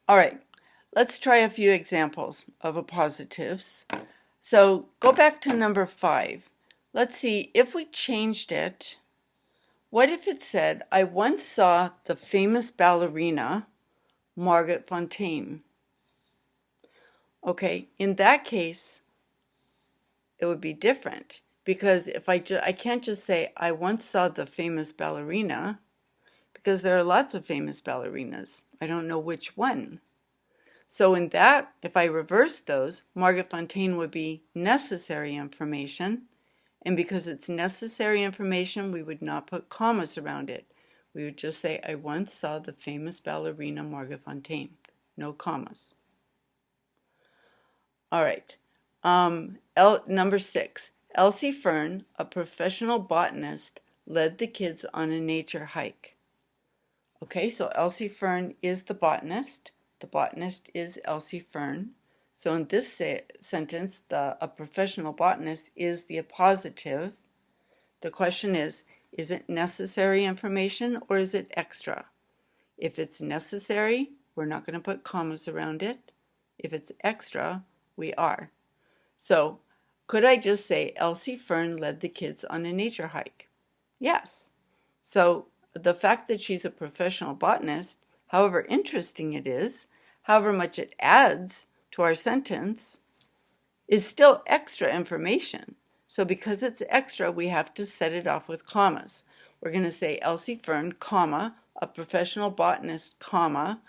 All right, let's try a few examples of appositives. So go back to number 5. Let's see if we changed it. What if it said, I once saw the famous ballerina, Margaret Fontaine? Okay, in that case, it would be different because if I can't just say, I once saw the famous ballerina, because there are lots of famous ballerinas. I don't know which one. So in that, if I reverse those, Margaret Fontaine would be necessary information. And because it's necessary information, we would not put commas around it. We would just say, I once saw the famous ballerina Margaret Fontaine. No commas. All right. Number 6. Elsie Fern, a professional botanist, led the kids on a nature hike. Okay, so Elsie Fern is the botanist. The botanist is Elsie Fern. So in this sentence, a professional botanist is the appositive. The question is it necessary information or is it extra? If it's necessary, we're not going to put commas around it. If it's extra, we are. So could I just say Elsie Fern led the kids on a nature hike? Yes. So the fact that she's a professional botanist, however interesting it is, however much it adds to our sentence, is still extra information. So because it's extra, we have to set it off with commas. We're going to say Elsie Fern, comma, a professional botanist, comma,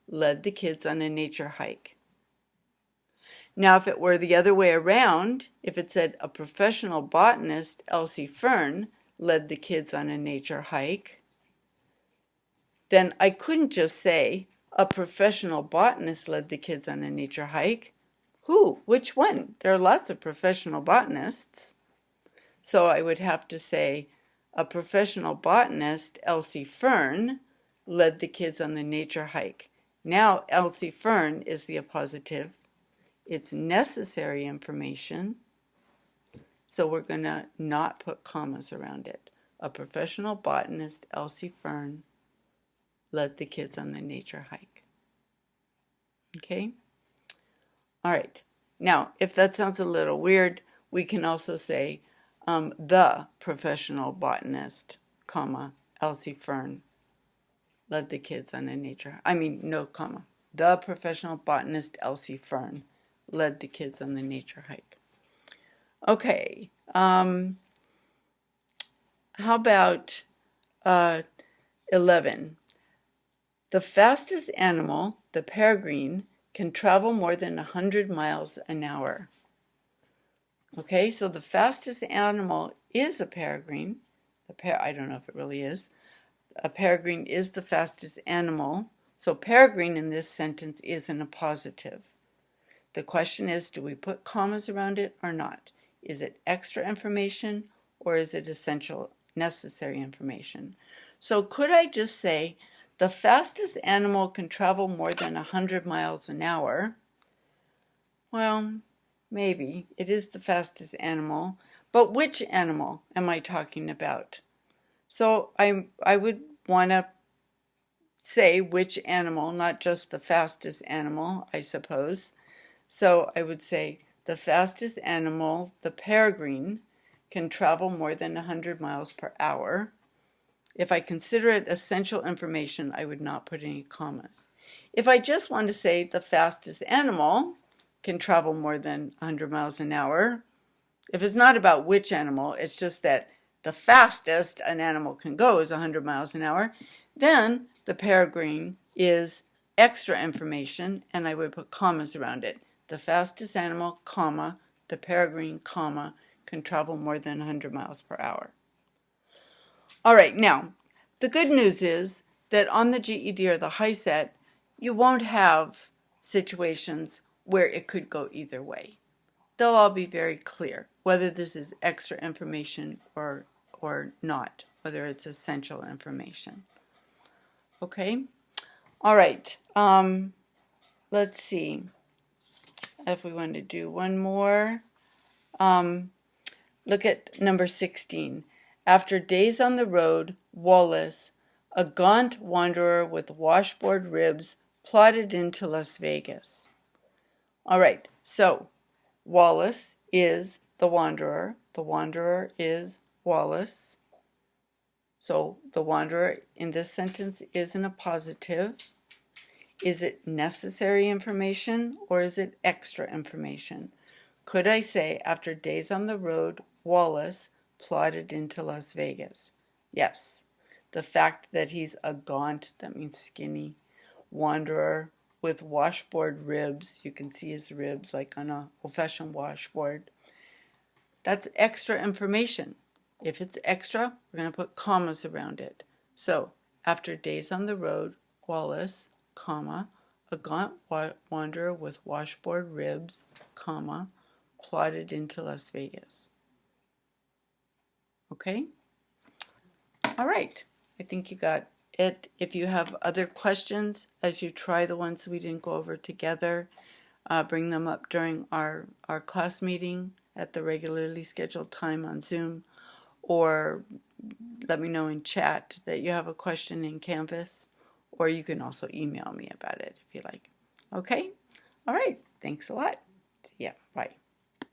led the kids on a nature hike. Now, if it were the other way around, if it said a professional botanist, Elsie Fern, led the kids on a nature hike, then I couldn't just say a professional botanist led the kids on a nature hike. Who? Which one? There are lots of professional botanists. So I would have to say a professional botanist, Elsie Fern, led the kids on the nature hike. Now Elsie Fern is the appositive. It's necessary information. So we're going to not put commas around it. A professional botanist, Elsie Fern, led the kids on the nature hike. Okay? All right. Now, if that sounds a little weird, we can also say the professional botanist, comma, Elsie Fern, led the kids on a nature, no comma. The professional botanist, Elsie Fern, led the kids on the nature hike. Okay. How about 11? The fastest animal, the peregrine, can travel more than 100 miles an hour. Okay, so the fastest animal is a peregrine. I don't know if it really is. A peregrine is the fastest animal. So peregrine in this sentence is an appositive. The question is, do we put commas around it or not? Is it extra information or is it essential, necessary information? So could I just say, the fastest animal can travel more than 100 miles an hour? Well, maybe. It is the fastest animal. But which animal am I talking about? So I would want to say which animal, not just the fastest animal, I suppose. So I would say the fastest animal, the peregrine, can travel more than 100 miles per hour. If I consider it essential information, I would not put any commas. If I just want to say the fastest animal can travel more than 100 miles an hour, if it's not about which animal, it's just that the fastest an animal can go is 100 miles an hour, then the peregrine is extra information, and I would put commas around it. The fastest animal, comma, the peregrine, comma, can travel more than 100 miles per hour. All right, now, the good news is that on the GED or the HiSET, you won't have situations where it could go either way. They'll all be very clear, whether this is extra information or not, whether it's essential information. Okay? All right, let's see if we want to do one more. Look at number 16. After days on the road, Wallace, a gaunt wanderer with washboard ribs, plotted into Las Vegas. All right, so Wallace is the wanderer. The wanderer is Wallace. So the wanderer in this sentence is an appositive. Is it necessary information or is it extra information? Could I say, after days on the road, Wallace plodded into Las Vegas? Yes. The fact that he's a gaunt, that means skinny, wanderer with washboard ribs, you can see his ribs like on a old-fashioned washboard, that's extra information. If it's extra, we're going to put commas around it. So, after days on the road, Wallace, comma, a gaunt wanderer with washboard ribs, comma, plodded into Las Vegas. Okay? All right. I think you got it. If you have other questions as you try the ones we didn't go over together, bring them up during our class meeting at the regularly scheduled time on Zoom, or let me know in chat that you have a question in Canvas, or you can also email me about it if you like. Okay? All right. Thanks a lot. See ya. Bye.